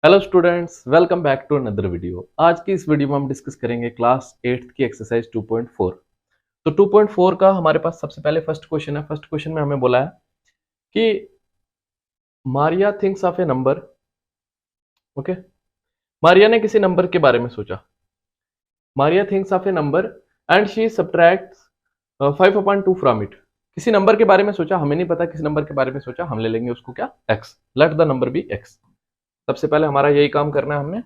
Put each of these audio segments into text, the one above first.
Hello students, welcome back to another video. आज की इस वीडियो में हम डिस्कस करेंगे क्लास 8th की एक्सरसाइज 2.4। तो 2.4 का हमारे पास सबसे पहले फर्स्ट क्वेश्चन है। फर्स्ट क्वेश्चन में हमें बोला है कि Maria thinks of a number. Okay, Maria ने किसी नंबर के बारे में सोचा। Maria thinks of a number and she subtracts 5/2 from it. किसी नंबर के बारे में सोचा, हमें नहीं पता किस नंबर के बारे में सोचा, हम ले लेंगे उसको क्या, x. Let the number be x. सबसे पहले हमारा यही काम करना है हमने।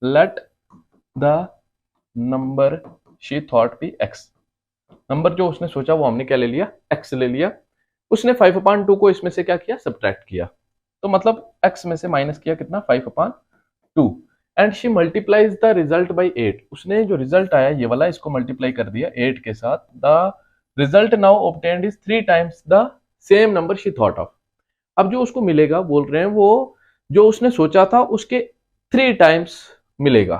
Let the number she thought be x. Number जो उसने सोचा वो हमने क्या ले लिया, एक्स ले लिया। उसने 5/2 को इसमें से क्या किया, सब्ट्रैक्ट किया। तो मतलब एक्स में से माइनस किया कितना, 5/2। And she multiplies the result by 8। उसने जो रिजल्ट आया ये वाला, इसको मल्टीप्लाई कर दिया 8 के साथ। The result now obtained is 3 times the same number she thought of. अब जो उसको मिलेगा, बोल रहे हैं वो जो उसने सोचा था उसके 3 टाइम्स मिलेगा।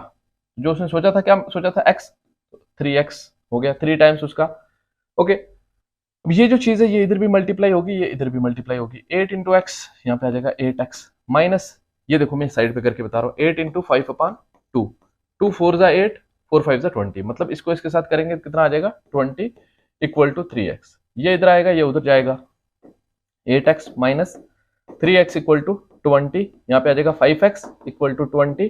जो उसने सोचा था, क्या सोचा था, एक्स, 3x हो गया 3 टाइम्स उसका। ओके, अब ये जो चीज है ये इधर भी मल्टीप्लाई होगी, ये इधर भी मल्टीप्लाई होगी। 8 इंटू एक्स यहाँ पे आ जाएगा 8x माइनस, ये देखो मैं साइड पे करके बता रहा हूँ, 8 इंटू 5/2। 2 4 जा 8, 4 5 जा 20। मतलब इसको इसके साथ करेंगे कितना आ जाएगा, 20 इक्वल टू 3x। ये इधर आएगा, ये उधर जाएगा, 8x minus 3x equal to 20। यहाँ पे आ जाएगा 5x इक्वल टू 20।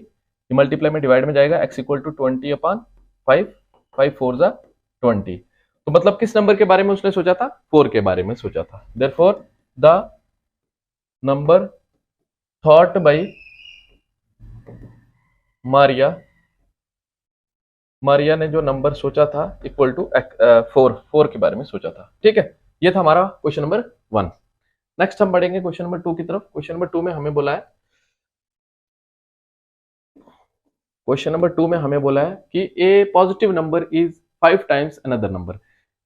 मल्टीप्लाई में डिवाइड में जाएगा, x इक्वल टू 20/5। 5 4 जा 20। तो मतलब किस नंबर के बारे में उसने सोचा था, 4 के बारे में सोचा था। Therefore the number thought bye Maria, Maria ने जो नंबर सोचा था इक्वल टू 4 के बारे में सोचा था। ठीक है, ये था हमारा क्वेश्चन नंबर 1। नेक्स्ट हम बढ़ेंगे क्वेश्चन नंबर 2 की तरफ। क्वेश्चन नंबर 2 में हमें बोला है, क्वेश्चन नंबर 2 में हमें बोला है कि a positive number is 5 times another number.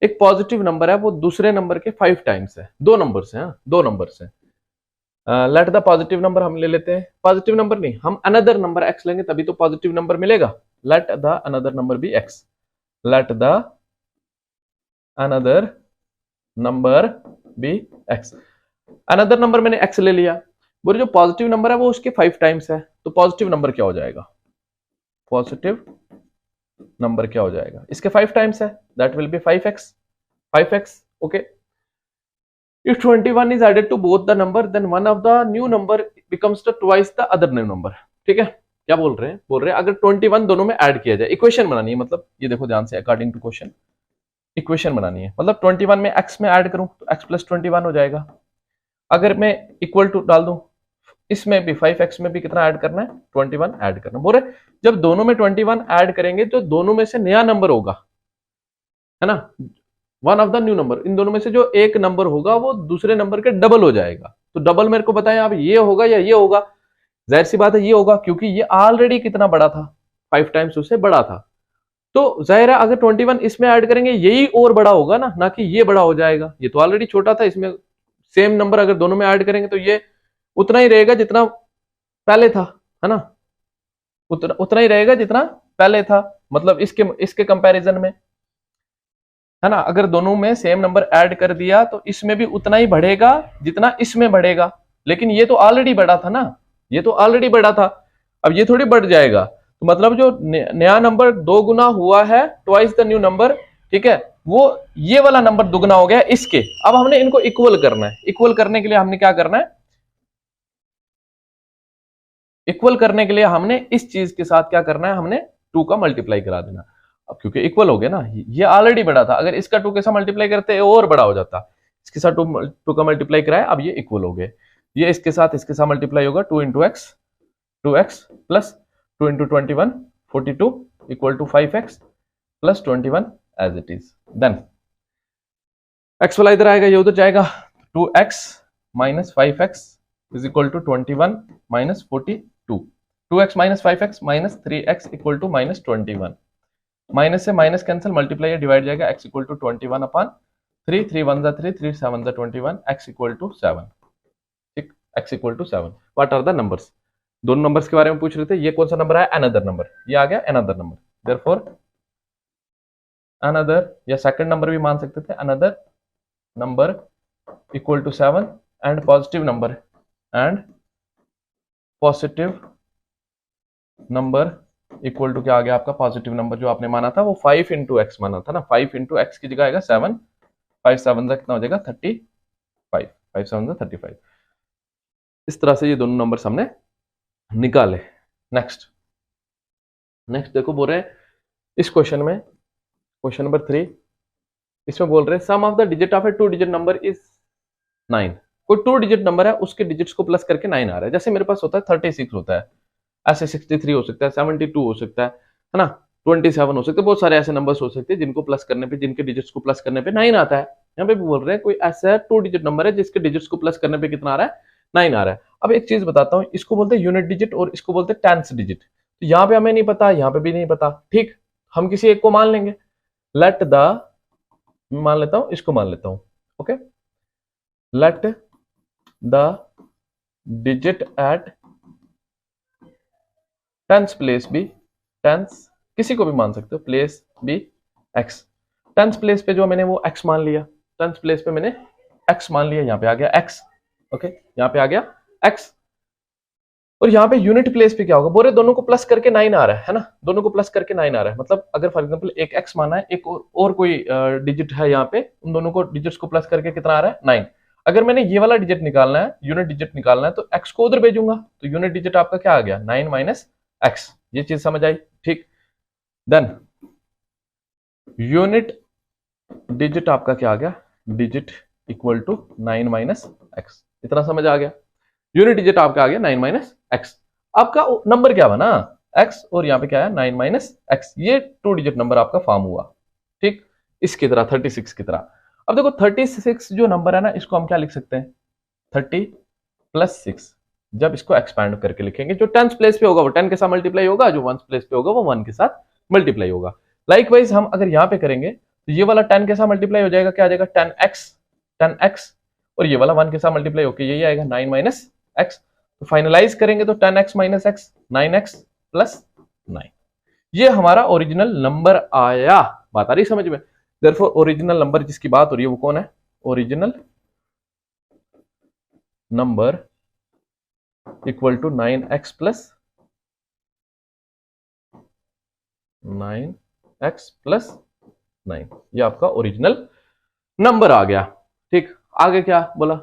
एक पॉजिटिव नंबर है वो दूसरे नंबर के 5 टाइम्स है। दो नंबर्स हैं, दो नंबर्स हैं। लेट द पॉजिटिव नंबर हम ले लेते हैं, पॉजिटिव नंबर नहीं, हम अनदर नंबर एक्स लेंगे तभी तो पॉजिटिव नंबर मिलेगा। Let the another number be x. Let the another number be x. Another number मैंने एक्स ले लिया। बोले जो पॉजिटिव नंबर है वो उसके 5 टाइम्स है, तो पॉजिटिव नंबर क्या हो जाएगा, पॉजिटिव नंबर क्या हो जाएगा, इसके 5 टाइम्स है, that will B 5x। 5x, okay. If 21 is added to both the number, then one of the new number becomes the twice the other new number। ठीक है, क्या बोल रहे हैं, बोल रहे हैं अगर 21 दोनों में ऐड किया जाए, इक्वेशन बनानी है। मतलब ये देखो ध्यान से, अकॉर्डिंग टू क्वेश्चन इक्वेशन बनानी है। मतलब 21 में x में ऐड करूं तो x प्लस 21 हो जाएगा। अगर मैं इक्वल टू डाल दूं, इसमें भी 5x में भी कितना ऐड करना है, 21 ऐड करना। बोल रहे जब दोनों में 21 ऐड करेंगे तो दोनों में से नया नंबर होगा, है ना, one of the new number. इन दोनों में से जो एक नंबर होगा वो दूसरे नंबर के डबल हो जाएगा। तो डबल मेरे को बताएं आप, ये होगा या ये होगा। जाहिर सी बात है ये होगा, क्योंकि ये ऑलरेडी कितना बड़ा था, 5 टाइम्स उससे बड़ा था। तो जाहिर है अगर 21 इसमें ऐड करेंगे यही और बड़ा होगा ना कि ये बड़ा हो जाएगा। ये तो ऑलरेडी छोटा था, इसमें सेम नंबर अगर दोनों में ऐड करेंगे तो ये उतना ही रहेगा जितना पहले था, है ना, उतना ही रहेगा जितना पहले था। मतलब इसके इसके कंपैरिजन में, है ना, अगर दोनों में सेम नंबर ऐड कर दिया तो इसमें भी उतना ही बढ़ेगा जितना इसमें बढ़ेगा। लेकिन ये तो ऑलरेडी बढ़ा था ना, ये तो ऑलरेडी बढ़ा था, अब ये थोड़ी बढ़ जाएगा। तो मतलब जो नया नंबर 2 गुना हुआ है, ट्वाइस द न्यू नंबर, ठीक है, वो ये वाला नंबर दुगना हो गया इसके। अब हमने इनको इक्वल करना है। इक्वल करने के लिए हमने क्या करना है, इक्वल करने के लिए हमने इस चीज के साथ क्या करना है, हमने 2 का मल्टीप्लाई करा देना। अब क्योंकि इक्वल हो गया ना, ये ऑलरेडी बड़ा था, अगर इसका 2 के साथ मल्टीप्लाई करते और बड़ा हो जाता। इसके साथ 2 का मल्टीप्लाई कराया, अब ये इक्वल हो गए। ये इसके साथ मल्टीप्लाई होगा, 2 into x, 2x plus 2 into 21 42 equal to 5x plus 21 as it is. Then x वाला इधर आएगा, ये उधर जाएगा, 2x minus 5x is equal to 21 minus 42। 2x minus 5x minus 3x equal to minus 21। Minus से minus cancel, multiply divide जाएगा, x equal to 21 upon 3, 3 1 जा 3, 3 7 जा 21, x इक्वल टू 7। ठीक, x equal to 7। What are the numbers, दोनों numbers के बारे में पूछ रहे थे। ये कौन सा नंबर है, अनदर नंबर, ये आ गया अनदर नंबर। देयरफॉर अनदर, या सेकंड नंबर भी मान सकते थे, another number equal to 7 and positive number, and positive number equal to क्या आ गया आपका, पॉजिटिव नंबर जो आपने माना था वो 5 इंटू एक्स माना था ना, 5 इंटू एक्स की जगह आएगा 7, 5 7 का कितना हो जाएगा 35, 5 7 का 35। इस तरह से ये दोनों नंबर हमने निकाले। नेक्स्ट नेक्स्ट देखो बोल रहे हैं इस क्वेश्चन में, क्वेश्चन नंबर 3, इसमें बोल रहे हैं sum of the digit of a 2 digit number is 9। कोई 2 डिजिट नंबर है उसके डिजिट्स को प्लस करके 9 आ रहा है। जैसे मेरे पास होता है 36 होता है, ऐसे 63 हो सकता है, 72 हो सकता है ना, 27 हो सकता है, बहुत सारे ऐसे नंबर्स हो सकते हैं जिनको प्लस करने पे, जिनके डिजिट्स को प्लस करने पे 9 आता है। यहाँ पे भी बोल रहे हैं कोई ऐसा 2 डिजिट नंबर है जिसके डिजिट्स को प्लस करने पे कितना आ रहा है, 9 आ रहा है। अब एक चीज बताता हूँ, इसको बोलते हैं यूनिट डिजिट और इसको बोलते हैं टेंथ डिजिट। तो यहाँ पे हमें नहीं पता, यहाँ पे भी नहीं पता, ठीक, हम किसी एक को मान लेंगे। लेट द, मान लेता हूं इसको, मान लेता हूं, okay, let the digit at tenth place be, tenth किसी को भी मान सकते हो, place be x. Tenth place पे जो मैंने वो एक्स मान लिया, टेंथ प्लेस पे मैंने एक्स मान लिया, यहाँ पे आ गया एक्स, ओके, यहाँ पे आ गया एक्स। और यहाँ पे यूनिट प्लेस पे क्या होगा, बोरे दोनों को प्लस करके 9 आ रहा है ना, दोनों को प्लस करके 9 आ रहा है। मतलब अगर फॉर एग्जांपल एक एक्स माना है, एक और कोई डिजिट है यहाँ पे, उन दोनों को डिजिट्स को प्लस करके कितना आ रहा है 9। अगर मैंने ये वाला डिजिट निकालना है, यूनिट डिजिट निकालना है, तो एक्स को उधर भेजूंगा, तो यूनिट डिजिट आपका क्या आ गया 9 माइनस एक्स। ये चीज समझ आई, ठीक। देन यूनिट डिजिट आपका क्या आ गया, digit equal to 9 minus x, इतना समझ आ गया। यूनिट डिजिट आपका आ गया 9 माइनस एक्स। आपका नंबर क्या बना, एक्स, और यहाँ पे क्या है 9 माइनस एक्स। ये 2 डिजिट नंबर आपका फॉर्म हुआ, ठीक, इसकी तरह 36 की तरह। अब देखो 36 जो नंबर है ना, इसको हम क्या लिख सकते हैं, 30 प्लस 6। जब इसको एक्सपैंड करके लिखेंगे, जो 10th प्लेस पे होगा वो 10 के साथ मल्टीप्लाई होगा, जो 1st प्लेस पे होगा वो 1 के साथ मल्टीप्लाई होगा। लाइकवाइज हम अगर यहाँ पे करेंगे तो ये वाला 10 के साथ मल्टीप्लाई हो जाएगा, क्या आ जाएगा 10x, 10x, और ये वाला 1 के साथ मल्टीप्लाई होकर यही आएगा 9 माइनस एक्स। तो फाइनलाइज करेंगे तो 10x minus x, 9x plus 9, ये हमारा ओरिजिनल नंबर आया। बात आ रही समझ में। देयरफॉर ओरिजिनल नंबर जिसकी बात हो रही है वो कौन है, original number equal to 9x plus 9, ये आपका ओरिजिनल नंबर आ गया, ठीक। आगे क्या बोला,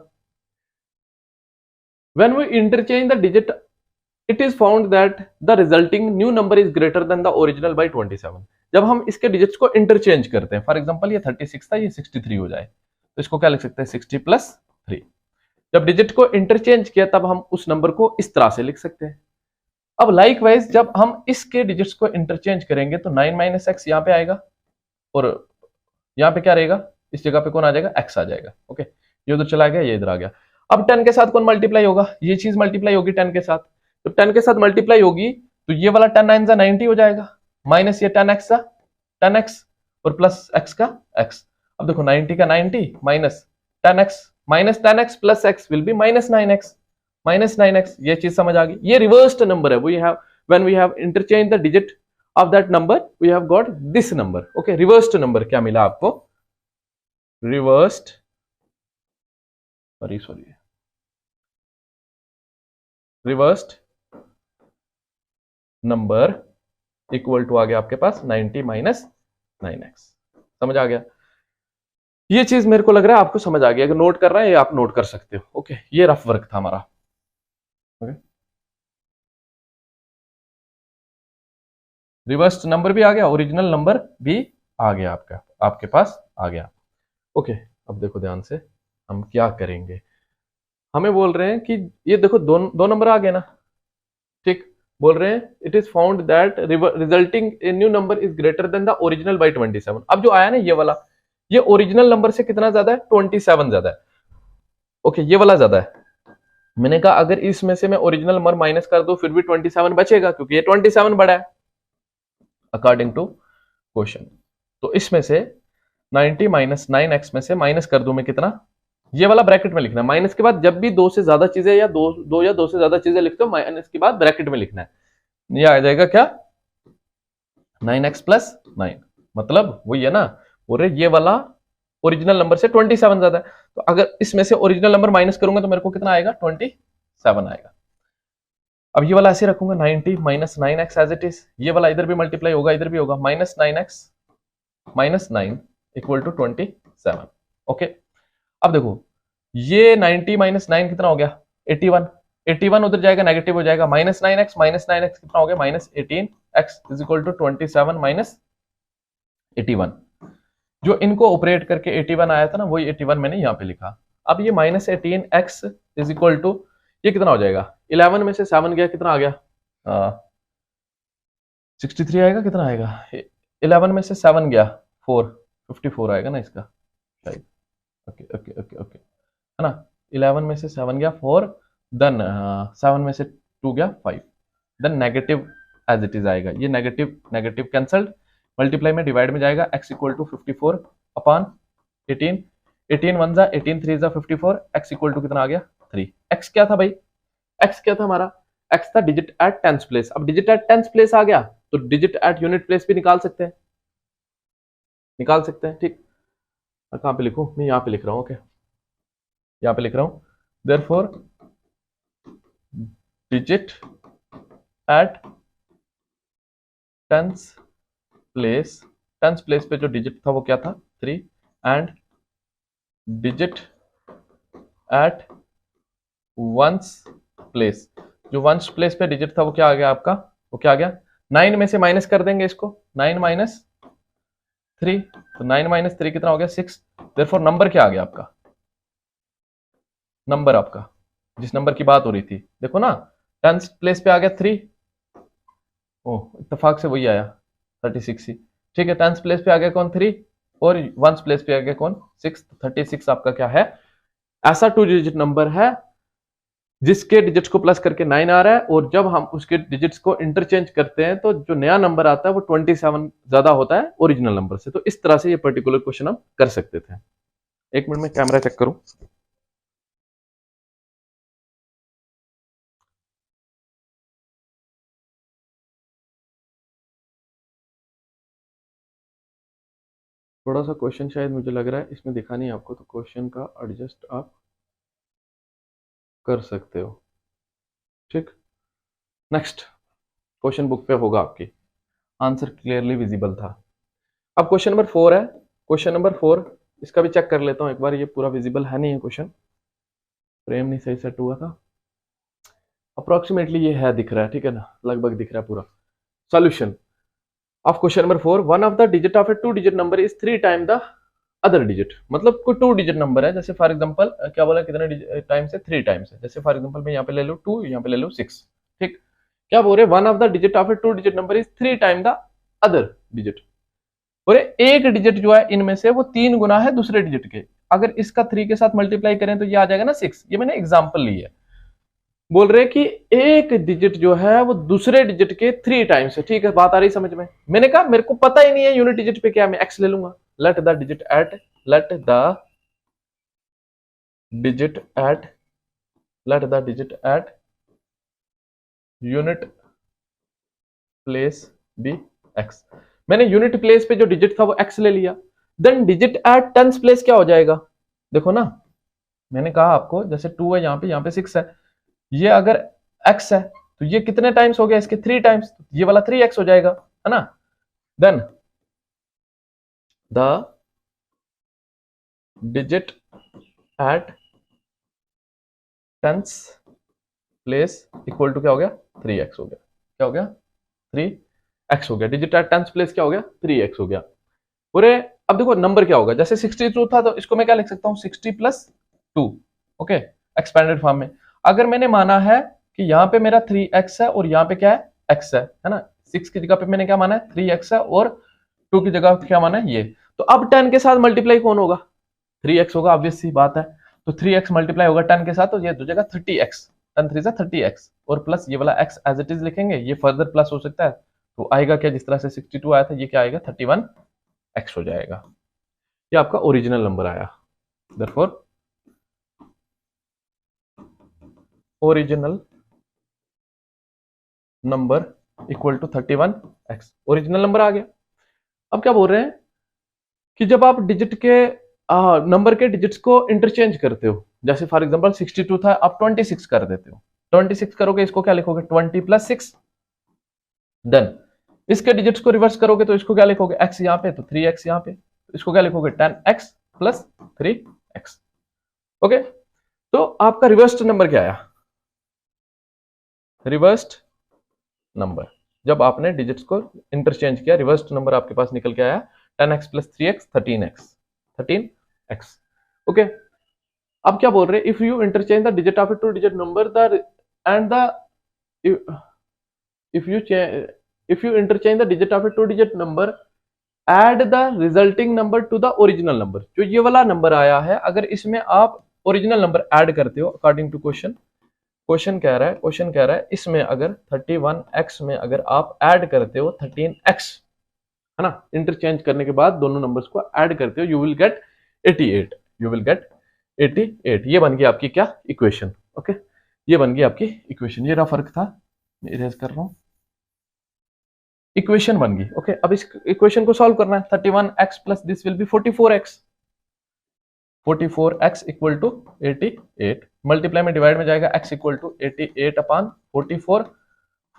when we interchange the digit it is found that the resulting new number is greater than the original by 27। जब हम इसके डिजिट्स को इंटरचेंज करते हैं, फॉर एग्जांपल ये 36 था, ये 63 हो जाए, तो इसको क्या लिख सकते हैं 60 प्लस 3। जब डिजिट को इंटरचेंज किया तब हम उस नंबर को इस तरह से लिख सकते हैं। अब लाइकवाइज जब हम इसके डिजिट्स को इंटरचेंज करेंगे तो 9 माइनस एक्स यहाँ पे आएगा, और यहाँ पे क्या रहेगा, इस जगह पे कौन आ जाएगा, एक्स आ जाएगा, ओके। ये उधर चला गया, ये इधर आ गया। अब 10 के साथ कौन मल्टीप्लाई होगा, ये चीज मल्टीप्लाई होगी 10 के साथ। जब 10 के साथ मल्टीप्लाई होगी तो ये वाला 10 9 90 हो जाएगा, माइनस ये 10x का 10x, और प्लस x का x। अब देखो 90 का 90 minus 10x, minus 10x plus x will be minus 9x, minus 9x। ये चीज समझ आ गई। ये रिवर्स्ड नंबर है, we have when we have interchange the digit of that number we have got this number, okay. Reversed number क्या मिला आपको, reversed, sorry reversed number equal to आ गया आपके पास 90 माइनस 9x। समझ आ गया। ये चीज मेरे को लग रहा है आपको समझ आ गया। अगर नोट कर रहे हैं ये आप नोट कर सकते हो, ओके। ये रफ वर्क था हमारा, ओके। रिवर्स्ड नंबर भी आ गया, ओरिजिनल नंबर भी आ गया आपका, आपके पास आ गया, ओके। अब देखो ध्यान से हम क्या करेंगे, हमें बोल रहे हैं कि ये देखो दो नंबर आ गए ना, ठीक। बोल रहे हैं it is found that resulting a new number is greater than the original by 27। अब जो आया ना ये वाला, ये ओरिजिनल नंबर से कितना ज्यादा है, 27 ज्यादा है, ओके। ये वाला ज्यादा है। मैंने कहा अगर इसमें से मैं ओरिजिनल नंबर माइनस कर दूं फिर भी 27 बचेगा, क्योंकि ये 27 बड़ा है अकॉर्डिंग टू क्वेश्चन। तो इसमें से 90 माइनस 9x में से माइनस कर दूं मैं कितना, ये वाला ब्रैकेट में लिखना है। माइनस के बाद जब भी दो से ज्यादा चीजें या दो या दो से ज्यादा चीजें लिखते हो, माइनस के बाद ब्रैकेट में लिखना है। ये आ जाएगा क्या 9x प्लस 9, मतलब वही है ना, बोल रहे ये वाला ओरिजिनल नंबर से 27 ज्यादा है। तो अगर इसमें से ओरिजिनल नंबर माइनस करूंगा तो मेरे को कितना आएगा 27 आएगा। अब ये वाला ऐसे रखूंगा 90 minus 9x as it is, ये वाला इधर भी मल्टीप्लाई होगा इधर भी होगा, minus 9x minus 9 equal to 27। Okay, अब देखो ये 90 माइनस 9 कितना हो गया 81, 81 उधर जाएगा नेगेटिव हो जाएगा, माइनस 9x कितना हो गया minus 18x is equal to 27 minus 81। जो इनको ऑपरेट करके 81 आया था ना, वही 81 मैंने यहाँ पे लिखा। अब ये minus 18x is equal to ये कितना हो जाएगा, 11 में से 7 गया कितना आ गया 63 आएगा, कितना आएगा 11 में से 7 गया 4, 54 आएगा ना इसका शायद। ओके ओके ओके ओके है ना, 11 में से 7 गया 4, देन 7 में से 2 गया 5, then negative as it is आएगा, ये नेगेटिव नेगेटिव कैंसल्ड, मल्टीप्लाई में डिवाइड में जाएगा, x इक्वल टू 54 अपॉन 18, 18 1 जा 18 3 जा 54, x इक्वल टू कितना आ गया 3। x क्या था भाई, x क्या था हमारा, x था डिजिट एट टेंथ प्लेस। अब डिजिट एट टेंथ प्लेस आ गया तो डिजिट एट यूनिट प्लेस भी निकाल सकते हैं, निकाल सकते हैं। ठीक, कहां पे लिखूं मैं, यहां पे लिख रहा हूं। ओके, यहां पे लिख रहा हूं, therefore digit at tenth place, tenth place पे जो डिजिट था वो क्या था 3, and digit at ones place, जो वंस प्लेस पे डिजिट था वो क्या आ गया आपका, वो क्या आ गया 9 में से माइनस कर देंगे इसको, 9 माइनस 3, तो 9 माइनस 3 कितना हो गया 6। देयरफॉर नंबर क्या आ गया आपका, नंबर आपका जिस नंबर की बात हो रही थी, देखो ना 10th प्लेस पे आ गया 3, ओह इत्तेफाक से वही आया 36 ही। ठीक है, 10th प्लेस पे आ गया कौन 3, और 1st प्लेस पे आ गया कौन 6, 36 आपका क्या है, ऐसा 2 डिजिट नंबर है जिसके डिजिट्स को प्लस करके 9 आ रहा है, और जब हम उसके डिजिट्स को इंटरचेंज करते हैं तो जो नया नंबर आता है वो 27 ज्यादा होता है ओरिजिनल नंबर से। तो इस तरह से ये पर्टिकुलर क्वेश्चन हम कर सकते थे। एक मिनट में कैमरा चेक करूं, थोड़ा सा क्वेश्चन शायद मुझे लग रहा है इसमें दिखा नहीं आपको, तो क्वेश्चन का एडजस्ट आप कर सकते हो। ठीक, नेक्स्ट क्वेश्चन बुक पे होगा आपकी, आंसर क्लियरली विजिबल था। अब क्वेश्चन नंबर 4 है, क्वेश्चन नंबर 4 इसका भी चेक कर लेता हूं एक बार, ये पूरा विजिबल है नहीं है क्वेश्चन, फ्रेम नहीं सही सेट हुआ था, अप्रोक्सीमेटली ये है दिख रहा है, ठीक है ना, लगभग दिख रहा है पूरा। Solution of question number 4, one of the digit of a 2 digit number is 3 time the other digit, मतलब कोई 2 डिजिट नंबर है, जैसे फॉर एग्जांपल क्या बोला कितने टाइम से 3 टाइम्स है, जैसे फॉर एग्जांपल मैं यहाँ पे ले लूँ 2, यहाँ पे ले लूँ 6। ठीक, क्या बोल रहे one of the digit of a 2 digit number is 3 time the other digit, और एक डिजिट जो है इनमें से वो 3 गुना है दूसरे डिजिट के, अगर इसका 3 के साथ मल्टीप्लाई करें तो ये आ जाएगा ना 6। ये मैंने एग्जांपल ली है, बोल रहे कि एक डिजिट जो है वो दूसरे डिजिट के 3 टाइम्स है। ठीक है, बात आ रही समझ में, मैंने कहा मेरे को पता ही नहीं है यूनिट डिजिट पे क्या, मैं एक्स ले लूंगा, let the digit at let the digit at unit place be x, मैंने यूनिट प्लेस पे जो डिजिट था वो एक्स ले लिया, then digit at tenth place क्या हो जाएगा, देखो ना मैंने कहा आपको जैसे 2 है यहाँ पे 6 है, ये अगर x है तो ये कितने टाइम्स हो गया इसके 3 टाइम्स, ये वाला 3x हो जाएगा, है ना। Then the digit at tenth place equal to क्या हो गया 3x हो गया, क्या हो गया 3x हो गया, डिजिट एट टेंथ प्लेस क्या हो गया 3x हो गया। पूरे अब देखो नंबर क्या होगा, जैसे 62 था तो इसको मैं क्या लिख सकता हूँ 60 प्लस 2, ओके एक्सपेंडेड फॉर्म में। अगर मैंने माना है कि यहाँ पे मेरा 3x है और यहाँ पे क्या है x है ना, 6 की जगह पे मैंने क्या माना है 3x है और 2 की जगह क्या माना है ये, तो अब 10 के साथ मल्टीप्लाई कौन होगा 3x होगा, ऑब्वियस सी बात है, तो 3x मल्टीप्लाई होगा 10 के साथ, तो ये दो जगह 30x, 10 3 30x और प्लस ये वाला x एज इट इज लिखेंगे, ये फर्दर प्लस हो सकता है, तो आएगा क्या जिस तरह से 62 आया था ये क्या आएगा 31x हो जाएगा, ये आपका ओरिजिनल नंबर आया। Therefore original number equal to 31x, original number आ गया। अब क्या बोल रहे हैं कि जब आप डिजिट के नंबर के डिजिट्स को इंटरचेंज करते हो, जैसे फॉर एग्जांपल 62 था आप 26 कर देते हो, 26 करोगे इसको क्या लिखोगे 20 + 6। देन इसके डिजिट्स को रिवर्स करोगे तो इसको क्या लिखोगे x यहाँ पे तो 3x यहाँ पे, तो इसको क्या लिखोगे 10x + 3x। ओके, तो आपका रिवर्स्ड नंबर क्या आया, रिवर्स्ड नंबर जब आपने डिजिट्स को इंटरचेंज किया, रिवर्स्ड नंबर आपके पास निकल के आया 10x + 3x 13x। ओके, अब क्या बोल रहे हैं, if you interchange the digit of A two digit number the end the if you interchange the digit of a two digit number, add the resulting number to the original number। जो ये वाला number आया है अगर इसमें आप original number add करते हो अकॉर्डिंग टू क्वेश्चन कह रहा है इसमें अगर 31x में अगर आप ऐड करते हो 13x, है ना, इंटरचेंज करने के बाद दोनों नंबर्स को ऐड करते हो, यू विल गेट 88। ये बन गई आपकी क्या इक्वेशन। ओके, ये बन गई आपकी इक्वेशन, ये रहा फर्क था, मैं इरेज कर रहा हूं, इक्वेशन बन गई। ओके, अब इस इक्वेशन को सॉल्व करना है, 31x + this will be 44x equal to 88, multiply में डिवाइड में जाएगा x इक्वल टू 88/44,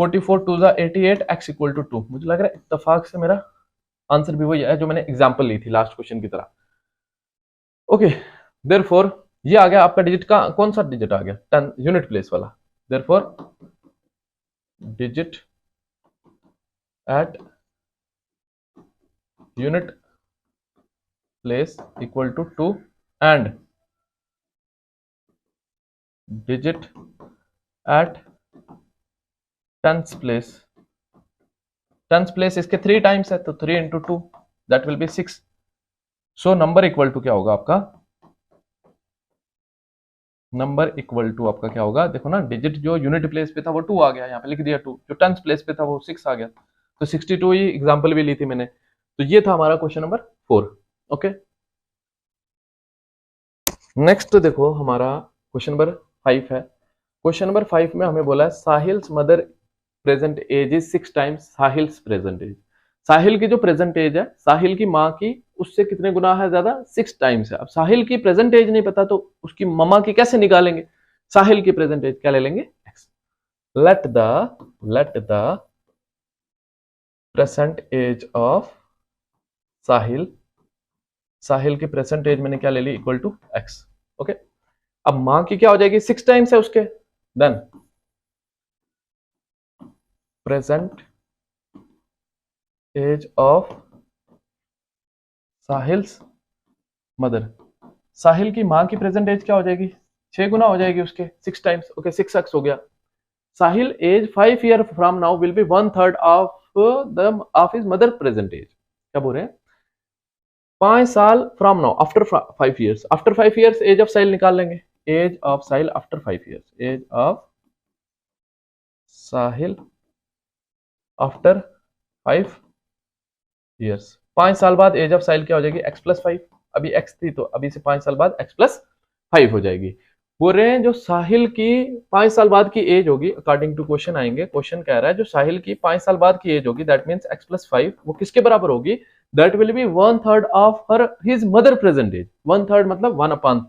44 2 ज़ा 88, x इक्वल टू 2। मुझे लग रहा है इत्तेफाक से मेरा आंसर भी वही है जो मैंने एग्जांपल ली थी लास्ट क्वेश्चन की तरह। ओके, देयरफॉर ये आ गया आपका डिजिट का, कौन सा डिजिट आ गया 10 यूनिट प्लेस वाला, therefore digit at unit place equal to 2 and digit at tens place इसके 3 टाइम्स है तो 3 × 2 that will be 6। So number equal to क्या होगा आपका, नंबर इक्वल टू आपका क्या होगा, देखो ना, डिजिट जो यूनिट प्लेस पे था वो 2 आ गया, यहाँ पे लिख दिया 2, जो टेंस प्लेस पे था वो 6 आ गया, तो 62 ही एग्जांपल भी ली थी मैंने। तो ये था हमारा क्वेश्चन नंबर 4। ओके, नेक्स्ट देखो हमारा क्वेश्चन नंबर 5 है। क्वेश्चन नंबर 5 में हमें बोला है Sahil's mother present age is 6 times Sahil's present age. Sahil की जो प्रेजेंट एज है, साहिल की माँ की उससे कितने गुना है ज्यादा, 6 टाइम्स है। अब साहिल की प्रेजेंट एज नहीं पता तो उसकी मम्मा की कैसे निकालेंगे, साहिल की प्रेजेंट एज क्या ले लेंगे x। Let the present age of Sahil की प्रेजेंट एज मैंने क्या ले ली इक्वल टू x। ओके, अब मां की क्या हो जाएगी 6 टाइम्स है उसके, then present age of Sahil's mother, Sahil की मां की प्रेजेंट एज क्या हो जाएगी 6 गुना हो जाएगी उसके 6 टाइम्स। ओके, 6x हो गया। Sahil age 5 year from now will be 1/3 of his mother present age. क्या बोल रहे हैं, 5 साल from now after 5 years, after 5 years age of Sahil निकाल लेंगे, age of Sahil after 5 years, age of Sahil after 5 years. 5 साल बाद एज ऑफ साहिल क्या हो जाएगी x + 5, अभी x थी तो अभी से 5 साल बाद x + 5 हो जाएगी। बोल रहे हैं जो साहिल की 5 साल बाद की एज होगी, अकॉर्डिंग टू क्वेश्चन आएंगे, क्वेश्चन कह रहा है जो साहिल की 5 साल बाद की एज होगी दैट मींस x + 5 वो किसके बराबर होगी, that will be 1/3 of his mother present age. 1/3 मतलब 1/3,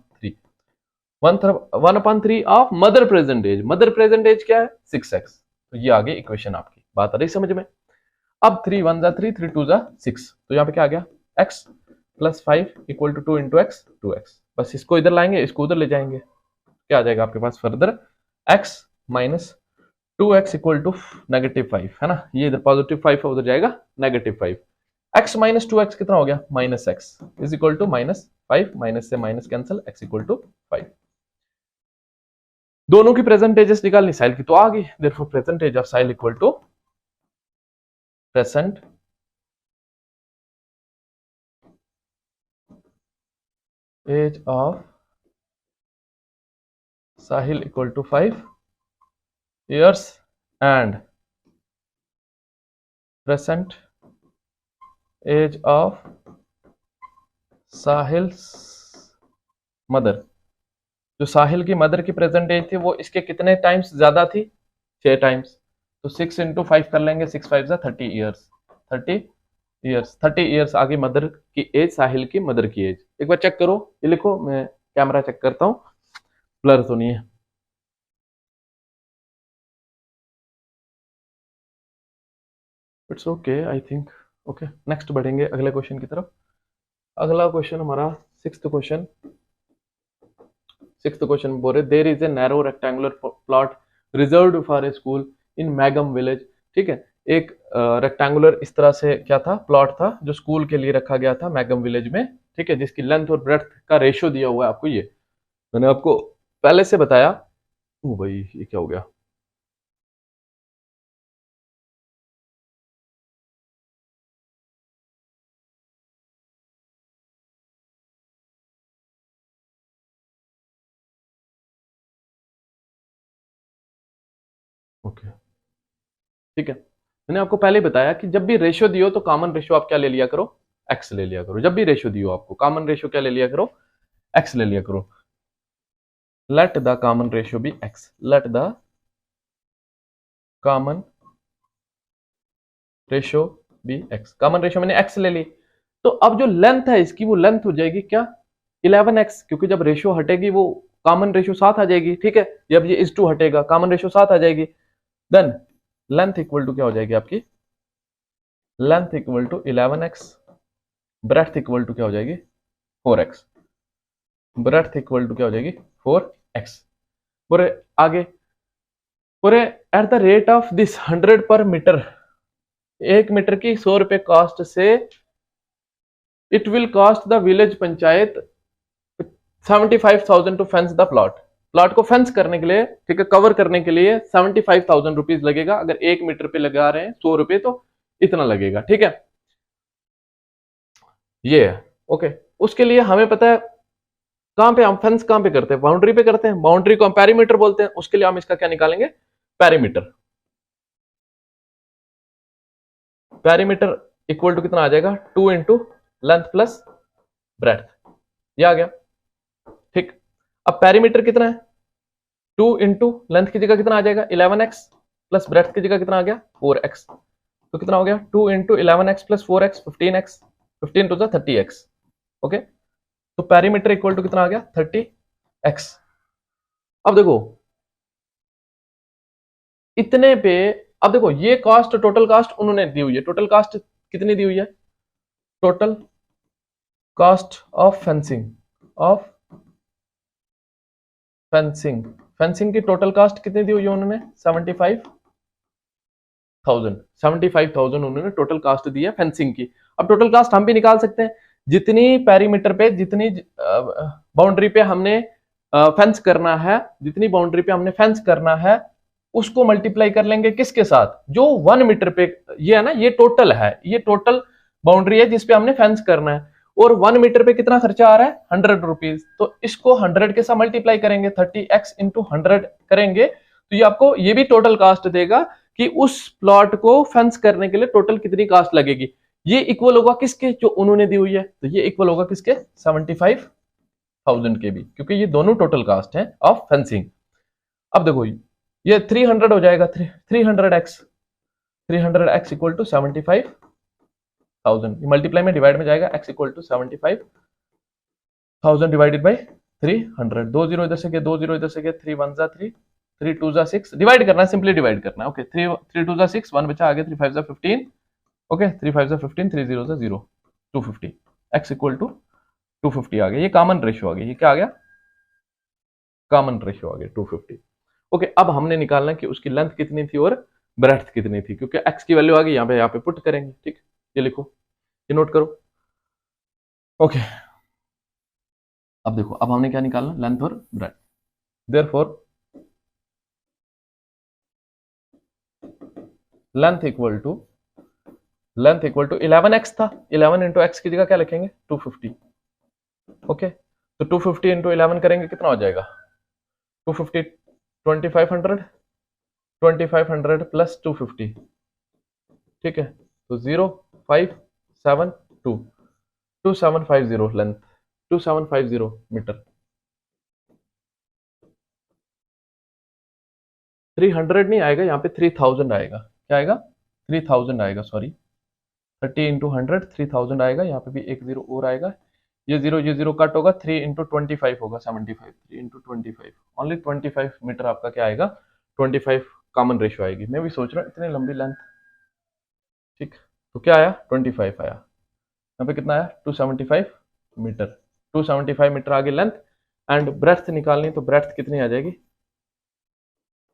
1/3 of mother present age. Mother present age क्या है 6x। तो ये आ गई इक्वेशन आपकी, बात आ रही समझ में। अब 3 1 ज़ा 3, 3 2 ज़ा 6, तो यहाँ पे क्या आ गया x + 5 equal to 2 × x 2x। बस इसको इधर लाएंगे, इसको उधर ले जाएंगे, क्या आ जाएगा आपके पास further x - 2x equal to -5, है ना, ये इधर +5 है उधर जाएगा -5। x - 2x कितना हो गया -x is equal to -5, minus से minus cancel, x equal to 5। दोनों की प्रेजेंट एजेस निकालनी, साहिल की तो आ गई, therefore present age of Sahil equal to present age of Sahil equal to 5 years and present age of Sahil's mother. जो साहिल की मदर की प्रेजेंट एज थी वो इसके कितने टाइम्स ज्यादा थी, 6 टाइम्स, तो 6 × 5 कर लेंगे, 6 5 ज़ा 30 ईयर्स, 30 ईयर्स आ गई मदर की एज, साहिल की मदर की एज। एक बार चेक करो, ये लिखो, मैं कैमरा चेक करता हूँ ब्लर तो नहीं है। It's okay I think. Okay, next बढ़ेंगे अगले क्वेश्चन की तरफ। अगला क्वेश्चन हमारा सिक्स्थ क्वेश्चन बोल रहे there is a narrow rectangular plot reserved for a school in Magam village. ठीक है, एक रेक्टेंगुलर इस तरह से क्या था, प्लॉट था जो स्कूल के लिए रखा गया था मैगम विलेज में। ठीक है, जिसकी लेंथ और ब्रेड्थ का रेशियो दिया हुआ है आपको। ये मैंने आपको पहले से बताया। ओ भाई, ये क्या हो गया? ओके, ठीक है, मैंने आपको पहले ही बताया कि जब भी रेशियो दियो तो कॉमन रेशियो आप क्या ले लिया करो, एक्स ले लिया करो। जब भी रेशियो दियो आपको कॉमन रेशियो क्या ले लिया करो, एक्स ले लिया करो। Let the common ratio be x, let the common ratio be x. Common ratio मैंने एक्स ले ली, तो अब जो लेंथ है इसकी वो लेंथ हो जाएगी क्या, 11x, क्योंकि जब रेशियो हटेगी वो कॉमन रेशियो साथ आ जाएगी। ठीक है, जब ये इस टू हटेगा कॉमन रेशियो साथ आ जाएगी। देन लेंथ इक्वल टू क्या हो जाएगी आपकी, length equal to 11x, breadth equal to क्या हो जाएगी 4x, ब्रेड्थ इक्वल टू क्या हो जाएगी 4x। पूरे आगे, पूरे at the rate of this 100 पर मीटर, 1 मीटर की 100 रुपए कॉस्ट से it will cost the village panchayat 75,000 to fence the plot. Plot को फेंस करने के लिए, ठीक है, कवर करने के लिए 75,000 रुपीज लगेगा। अगर 1 मीटर पे लगा रहे हैं 100 रुपए तो इतना लगेगा। ठीक है, ये है। ओके, उसके लिए हमें पता है कहां पे हम फेंस कहां पे करते हैं, बाउंड्री पे करते हैं। बाउंड्री को हम पेरीमीटर बोलते हैं। उसके लिए हम इसका क्या निकालेंगे, पेरीमीटर। पेरीमीटर इक्वल टू कितना आ जाएगा, 2 इंटू लेंथ प्लस ब्रेड्थ। ये आ गया। ठीक, अब पेरीमीटर कितना है, 2 इंटू लेंथ की जगह कितना आ जाएगा 11x, प्लस ब्रेड्थ की जगह कितना आ गया 4x। तो कितना हो गया 2 into 11x plus 4x 15x, 15 two 30x। Okay, तो पेरीमीटर इक्वल टू कितना आ गया 30x। अब देखो इतने पे, अब देखो ये कॉस्ट, टोटल कॉस्ट उन्होंने दी हुई है। टोटल कॉस्ट कितनी दी हुई है, total cost of fencing, of fencing, fencing की टोटल कॉस्ट कितनी दी हुई है उन्होंने 75,000 उन्होंने टोटल कॉस्ट दी है फेंसिंग की। अब टोटल कॉस्ट हम भी निकाल सकते हैं, जितनी पेरीमीटर पे, जितनी बाउंड्री पे हमने फेंस करना है, जितनी बाउंड्री पे हमने फेंस करना है उसको मल्टीप्लाई कर लेंगे किसके साथ, जो 1 मीटर पे, ये है ना, ये टोटल है, ये टोटल बाउंड्री है जिसपे हमने फेंस करना है। और 1 मीटर पे कितना खर्चा आ रहा है 100 रुपीज, तो इसको 100 के साथ मल्टीप्लाई करेंगे, 30x इंटू 100 करेंगे तो ये आपको ये भी टोटल कास्ट देगा कि उस प्लॉट को फेंस करने के लिए टोटल कितनी कास्ट लगेगी। ये इक्वल होगा किसके, जो उन्होंने दी हुई है, तो ये इक्वल होगा किसके 75,000 के भी, क्योंकि ये दोनों टोटल कास्ट है ऑफ फेंसिंग। अब देखो ये 300 हो जाएगा, 300x, 300x equal to 75,000, multiply में डिवाइड में जाएगा, x equal to 75,000 divided by 300। 2 zero इधर से गए, 2 जीरो इधर से गए, 3 1 जा 3, 3 2 जा 6, डिवाइड करना है, सिंपली डिवाइड करना है। ओके, 3 2 जा 6, 1 बचा, आगे 3 5 जा 15, ओके 3 5 जा 15, 3 0 जा 0, 250, x इक्वल टू 250 आ गया। ये कॉमन रेशियो आ गया, ये क्या आ गया, कॉमन रेशियो आ गया 250। ओके, अब हमने निकालना कि उसकी लेंथ कितनी थी और ब्रेड्थ कितनी थी, क्योंकि x की वैल्यू आ गई, यहाँ पे पुट करेंगे। ठीक, ये लिखो, ये नोट करो। ओके, अब देखो, अब हमने क्या निकालना, लेंथ और breadth. Therefore length equal to 11x था, 11 इंटू एक्स की जगह क्या लिखेंगे 250। ओके, तो 250 इंटू 11 करेंगे कितना हो जाएगा 250, 2500, 2500 प्लस 250। ठीक है, तो 0572, 2750 लेंथ, 2750 मीटर। 300 नहीं आएगा यहाँ पे, 3000 आएगा। क्या आएगा 3000 आएगा, सॉरी 30 इंटू 100 3000 आएगा। यहाँ पे भी एक जीरो और आएगा, ये जीरो कट होगा, 3 इंटू 25 होगा 75, 3 इंटू 25, ओनली 25 मीटर आपका क्या आएगा 25 कॉमन रेशियो आएगी। मैं भी सोच रहा हूँ इतनी लंबी लेंथ, ठीक, तो क्या आया 25 आया, यहाँ पे कितना आया 275 मीटर, 275 मीटर आगे लेंथ। एंड ब्रेथ निकालनी, तो ब्रेथ कितनी आ जाएगी,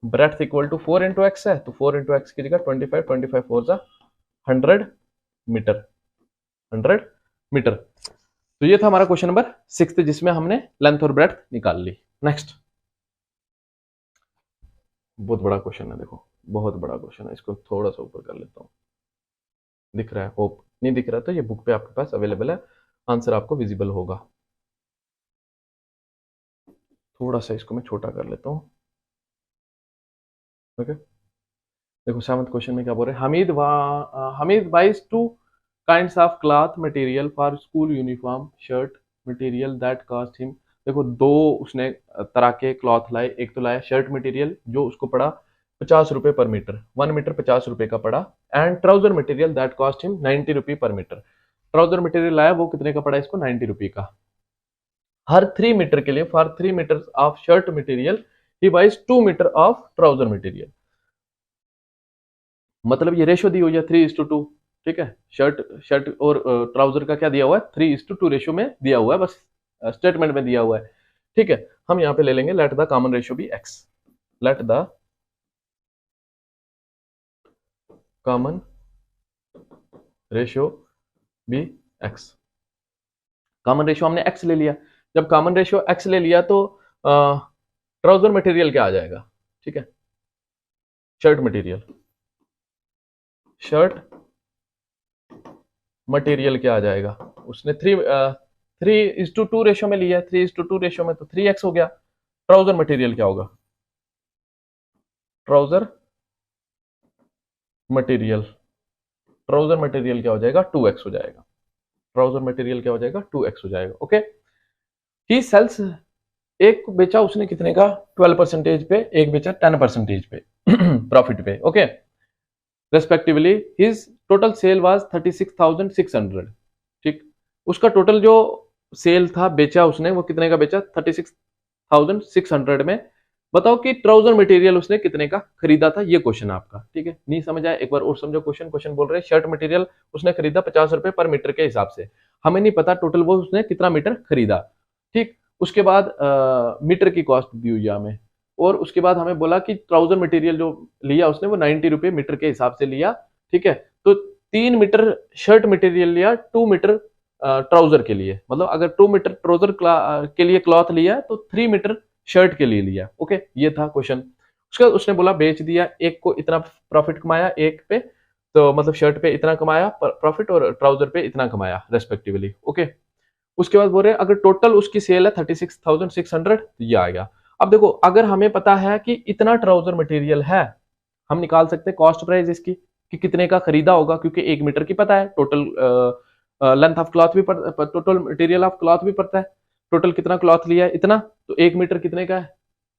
breadth equal to 4 into x है, तो 4 इंटू एक्स की जगह 25, 25 4 जा 100 मीटर, 100 मीटर। तो ये था हमारा क्वेश्चन नंबर 6 जिसमें हमने लेंथ और ब्रेथ निकाल ली। नेक्स्ट, बहुत बड़ा क्वेश्चन है, देखो बहुत बड़ा क्वेश्चन है, इसको थोड़ा सा ऊपर कर लेता हूँ, दिख रहा है, होप नहीं दिख रहा तो ये बुक पे आपके पास अवेलेबल है, आंसर आपको विजिबल होगा। थोड़ा सा इसको मैं छोटा कर लेता हूँ। ओके, देखो 7th क्वेश्चन में क्या बोल रहे हैं, Hamid buys 2 kinds of cloth material for school uniform shirt material that cost him. देखो दो उसने तरह के क्लॉथ लाए, एक तो लाया शर्ट मटेरियल जो उसको पड़ा 50 रुपए पर मीटर, 1 मीटर 50 रुपए का पड़ा, and trouser material that cost him 90 रुपी पर मीटर। ट्राउजर मटेरियल लाया वो कितने का पड़ा इसको, 90 रुपी का। हर 3 मीटर के लिए, for 3 metre of shirt material he buys 2 metre of trouser material. मतलब ये रेशो दी हुई है 3:2, ठीक है, शर्ट शर्ट और ट्राउजर का क्या दिया हुआ है 3:2 रेशो में दिया हुआ है, बस स्टेटमेंट में दिया हुआ है, ठीक है। हम यहाँ पे ले लेंगे let the common ratio be x, let the common ratio be x. Common ratio हमने एक्स ले लिया, जब कॉमन रेशो एक्स ले लिया तो ट्राउजर मटेरियल क्या आ जाएगा, ठीक है, शर्ट मटेरियल, शर्ट मटेरियल क्या आ जाएगा, उसने 3:2 रेशो में लिया है, 3:2 रेशो में तो 3x हो गया। ट्राउजर मटेरियल क्या होगा, ट्राउजर मटेरियल, ट्राउजर मटेरियल क्या हो जाएगा 2x हो जाएगा, ट्राउजर मटेरियल क्या हो जाएगा 2x हो जाएगा। ओके, ही सेल्स, एक बेचा उसने कितने का 12% पे, एक बेचा 10% पे प्रॉफिट पे। Okay, respectively his total sale was 36,600, ठीक, उसका टोटल जो सेल था बेचा उसने वो कितने का बेचा 36,600 में। बताओ कि ट्राउजर मटेरियल उसने कितने का खरीदा था, ये क्वेश्चन आपका, ठीक है। नहीं समझ आया एक बार और समझो क्वेश्चन, क्वेश्चन बोल रहे हैं शर्ट मटेरियल उसने खरीदा 50 रुपए पर मीटर के हिसाब से, हमें नहीं पता टोटल वो उसने कितना मीटर खरीदा, ठीक। उसके बाद मीटर की कॉस्ट दी हुई है हमें, और उसके बाद हमें बोला कि ट्राउजर मटेरियल जो लिया उसने वो 90 रुपए मीटर के हिसाब से लिया, ठीक है। तो 3 मीटर शर्ट मटेरियल लिया, 2 मीटर ट्राउजर के लिए, मतलब अगर 2 मीटर ट्राउजर के लिए क्लॉथ लिया तो 3 मीटर शर्ट के लिए लिया। ओके, ये था क्वेश्चन। उसके बाद उसने बोला बेच दिया, एक को इतना प्रॉफिट कमाया, एक पे तो मतलब शर्ट पे इतना कमाया प्रॉफिट और ट्राउजर पे इतना कमाया रेस्पेक्टिवली। ओके, उसके बाद बोल रहे हैं अगर टोटल उसकी सेल है 36,600 तो ये आ गया। अब देखो अगर हमें पता है कि इतना ट्राउजर मटेरियल है, हम निकाल सकते हैं कॉस्ट प्राइस इसकी कि कितने का खरीदा होगा, क्योंकि 1 मीटर की पता है, टोटल लेंथ ऑफ क्लॉथ भी टोटल मटेरियल ऑफ क्लॉथ भी पता है, टोटल कितना क्लॉथ लिया है इतना, तो 1 मीटर कितने का है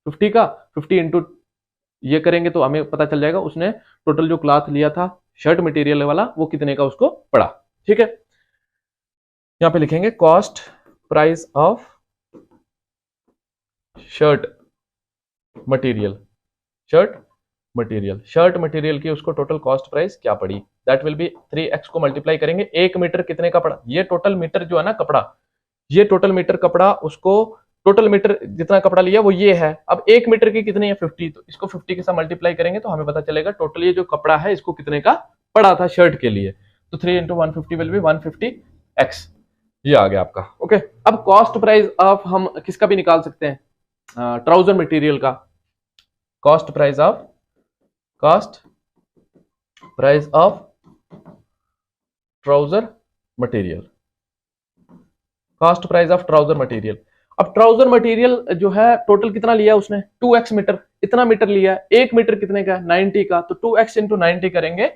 50 का, 50 इंटू ये करेंगे तो हमें पता चल जाएगा उसने टोटल जो क्लॉथ लिया था शर्ट मटेरियल वाला वो कितने का उसको पड़ा, ठीक है। यहां पे लिखेंगे cost price of shirt material, shirt material की उसको टोटल कॉस्ट प्राइस क्या पड़ी, दैट विल बी 3x को मल्टीप्लाई करेंगे, 1 मीटर कितने का पड़ा, ये टोटल मीटर जो है ना कपड़ा, ये टोटल मीटर कपड़ा, उसको टोटल मीटर जितना कपड़ा लिया वो ये है। अब 1 मीटर की कितनी है 50, तो इसको 50 के साथ मल्टीप्लाई करेंगे तो हमें पता चलेगा टोटल ये जो कपड़ा है इसको कितने का पड़ा था शर्ट के लिए, तो 3 इंटू 150 विल बी 150x, ये आ गया आपका। ओके, अब कॉस्ट प्राइस ऑफ हम किसका भी निकाल सकते हैं, ट्राउजर मटेरियल का, cost price of trouser material, cost price of trouser material. अब ट्राउजर मटेरियल जो है टोटल कितना लिया उसने 2x मीटर, इतना मीटर लिया, 1 मीटर कितने का 90 का, तो 2x इंटू 90 करेंगे,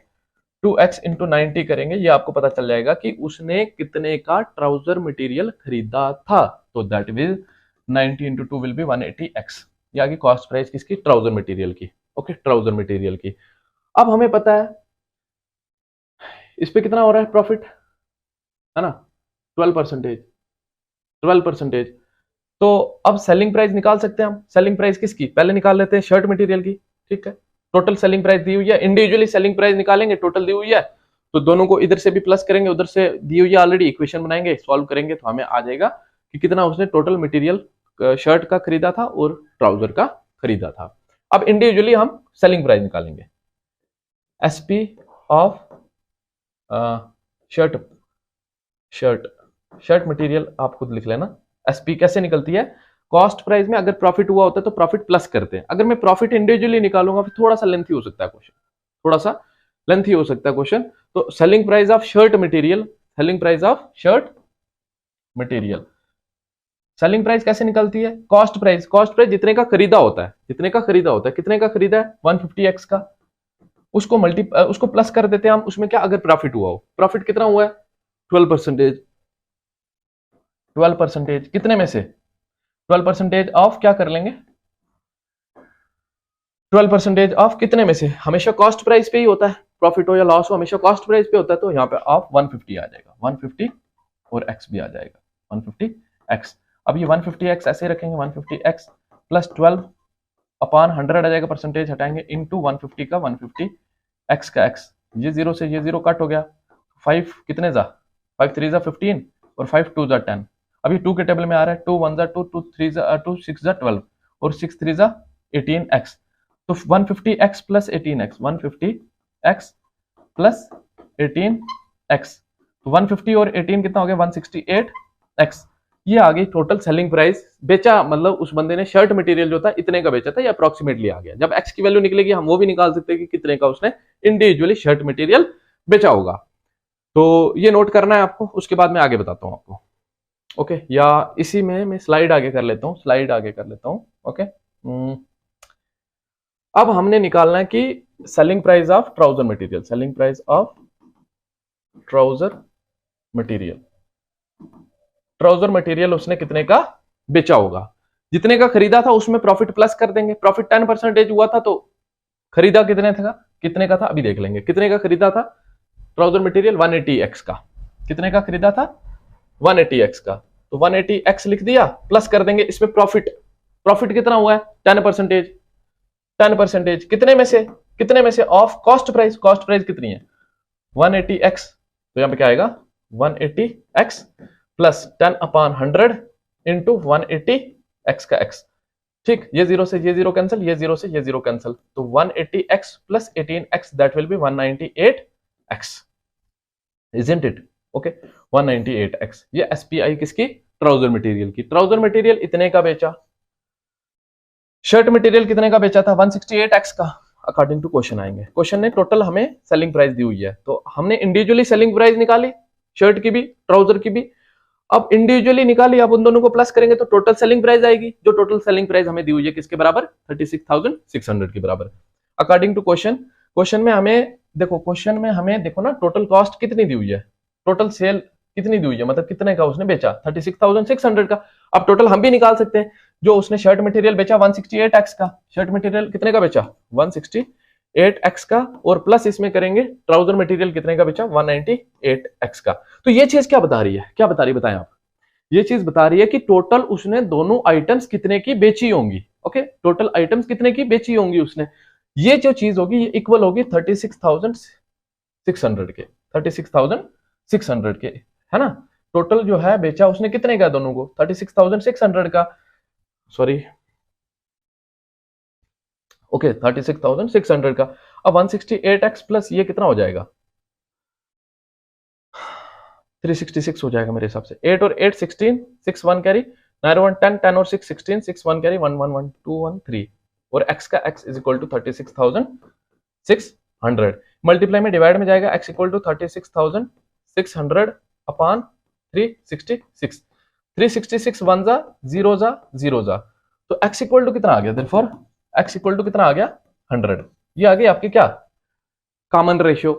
2x इंटू 90 करेंगे, ये आपको पता चल जाएगा कि उसने कितने का ट्राउजर मटेरियल खरीदा था, तो that will 90 into 2 will be 180x, ये आगे कॉस्ट प्राइस किसकी ट्राउजर मटेरियल की। ओके, ट्राउजर मटेरियल की। अब हमें पता है इस पे कितना हो रहा है प्रॉफिट, है ना 12%, तो अब सेलिंग प्राइस निकाल सकते हैं हम, सेलिंग प्राइस किसकी पहले निकाल लेते हैं शर्ट मटेरियल की, ठीक है। टोटल सेलिंग प्राइस दी हुई है, इंडिविजुअली सेलिंग प्राइस निकालेंगे, टोटल दी हुई है तो दोनों को इधर से भी प्लस करेंगे, उधर से दी हुई ऑलरेडी इक्वेशन बनाएंगे, सॉल्व करेंगे तो हमें आ जाएगा कि कितना उसने टोटल मटेरियल शर्ट का खरीदा था और ट्राउजर का खरीदा था। अब इंडिविजुअली हम सेलिंग प्राइस निकालेंगे। SP of shirt shirt material आप खुद लिख लेना। एसपी कैसे निकलती है, कॉस्ट प्राइस में अगर प्रॉफिट हुआ होता है तो प्रॉफिट प्लस करते हैं। अगर मैं प्रॉफिट इंडिविजुअली निकालूंगा फिर थोड़ा सा लेंथी हो सकता है क्वेश्चन, थोड़ा सा लेंथी हो सकता है क्वेश्चन। तो selling price of shirt material, selling price of shirt material, selling price कैसे निकलती है, कॉस्ट प्राइस जितने का खरीदा होता है, जितने का खरीदा होता है, कितने का खरीदा है 150x का, उसको प्लस कर देते हैं हम उसमें क्या, अगर प्रॉफिट हुआ हो, प्रॉफिट कितना हुआ है 12%, 12% कितने में से, 12% ऑफ क्या कर लेंगे, 12% ऑफ कितने में से, हमेशा कॉस्ट प्राइस पे ही होता है, प्रॉफिट हो या लॉस हो हमेशा कॉस्ट प्राइस पे होता है, तो यहाँ पे ऑफ 150 आ जाएगा, 150 और x भी आ जाएगा 150x। अब ये 150x ऐसे रखेंगे, 150x प्लस 12 अपॉन 100 आ जाएगा, परसेंटेज हटाएंगे इनटू 150 का 150x का x, ये 0 से ये 0 कट हो गया, 5 कितने जा, 5 3 जा 15 और 5 2 जा 10। अभी 2 के टेबल में आ रहा है, 2 1 जा 2, 2 3 जा 2, 6 जा 12 और 6 3 जा 18x। तो 150x plus 18x, 150x plus 18x, तो 150 और 18 कितना हो गया 168x। ये आ गई टोटल सेलिंग प्राइस, बेचा मतलब उस बंदे ने शर्ट मटेरियल जो था इतने का बेचा था, ये अप्रोक्सीमेटली आ गया। जब x की वैल्यू निकलेगी हम वो भी निकाल सकते हैं कि कितने का उसने इंडिविजुअली शर्ट मटेरियल बेचा होगा। तो ये नोट करना है आपको, उसके बाद मैं आगे बताता हूं आपको। ओके, या इसी में मैं स्लाइड आगे कर लेता हूं, स्लाइड आगे कर लेता हूं। ओके, अब हमने निकालना है कि selling price of trouser material, selling price of trouser material, trouser material उसने कितने का बेचा होगा, जितने का खरीदा था उसमें प्रॉफिट प्लस कर देंगे, प्रॉफिट 10% हुआ था तो खरीदा कितने का था अभी देख लेंगे, कितने का खरीदा था ट्राउजर मटेरियल 180x का, कितने का खरीदा था 180x का, तो 180x लिख दिया, प्लस कर देंगे इसमें प्रॉफिट, प्रॉफिट कितना हुआ है 10%, 10% कितने में से of cost price, cost price कितनी है 180x, तो यहां पे क्या आएगा 180x plus 10 upon 100 into 180x का x। ठीक, ये 0 से ये 0 कैंसिल, ये 0 से ये 0 कैंसिल, तो 180x plus 18x that will B 198x, isn't it? Okay, 198x। ये SPI किसकी, ट्राउजर मटेरियल की। ट्राउजर मटेरियल इतने का बेचा, शर्ट मटेरियल कितने का बेचा था 168x का, अकॉर्डिंग टू क्वेश्चन आएंगे। क्वेश्चन ने टोटल हमें सेलिंग प्राइस दी हुई है, तो हमने इंडिविजुअली सेलिंग प्राइस निकाली शर्ट की भी ट्राउजर की भी, अब इंडिविजुअली निकाली, अब उन दोनों को प्लस करेंगे तो टोटल सेलिंग प्राइस आएगी, जो टोटल सेलिंग प्राइस हमें दी हुई है किसके बराबर 36,600 के बराबर, अकॉर्डिंग टू क्वेश्चन। क्वेश्चन में हमें देखो, क्वेश्चन में हमें देखो ना टोटल कॉस्ट कितनी दी हुई है, टोटल सेल कितनी दी हुई है, मतलब कितने का उसने बेचा 36,600 का। अब टोटल हम भी निकाल सकते हैं, जो उसने शर्ट मटेरियल बेचा 168x का, शर्ट मटेरियल कितने का बेचा 168x का, और प्लस इसमें करेंगे ट्राउजर मटेरियल कितने का बेचा 198x का। तो ये चीज क्या बता रही है, क्या बता रही है बताएं आप, ये चीज बता रही है कि टोटल उसने दोनों आइटम्स कितने की बेची होंगी। ओके, टोटल आइटम्स कितने की बेची होंगी उसने, ये जो चीज होगी ये इक्वल होगी 36,600 के, 36,600 के, है ना। टोटल जो है बेचा उसने कितने का दोनों को 36,600 का, सॉरी ओके 36,600 का। अब 168x प्लस ये कितना हो जाएगा 366 हो जाएगा मेरे हिसाब से, 8 और 8 16, 6 1 कैरी 9 1 10, 10 और 6 16, 6 1 कैरी 1 1 1 2 1 3, और x का x is equal to 36,600, multiply में डिवाइड में जाएगा, x इक्वल टू 36,600 अपॉन 366, 366 1 जा 0 जा 0 जा, तो x इक्वल टू कितना आ गया, देयरफॉर x इक्वल टू कितना आ गया 100। ये आ गई आपकी क्या कॉमन रेशियो।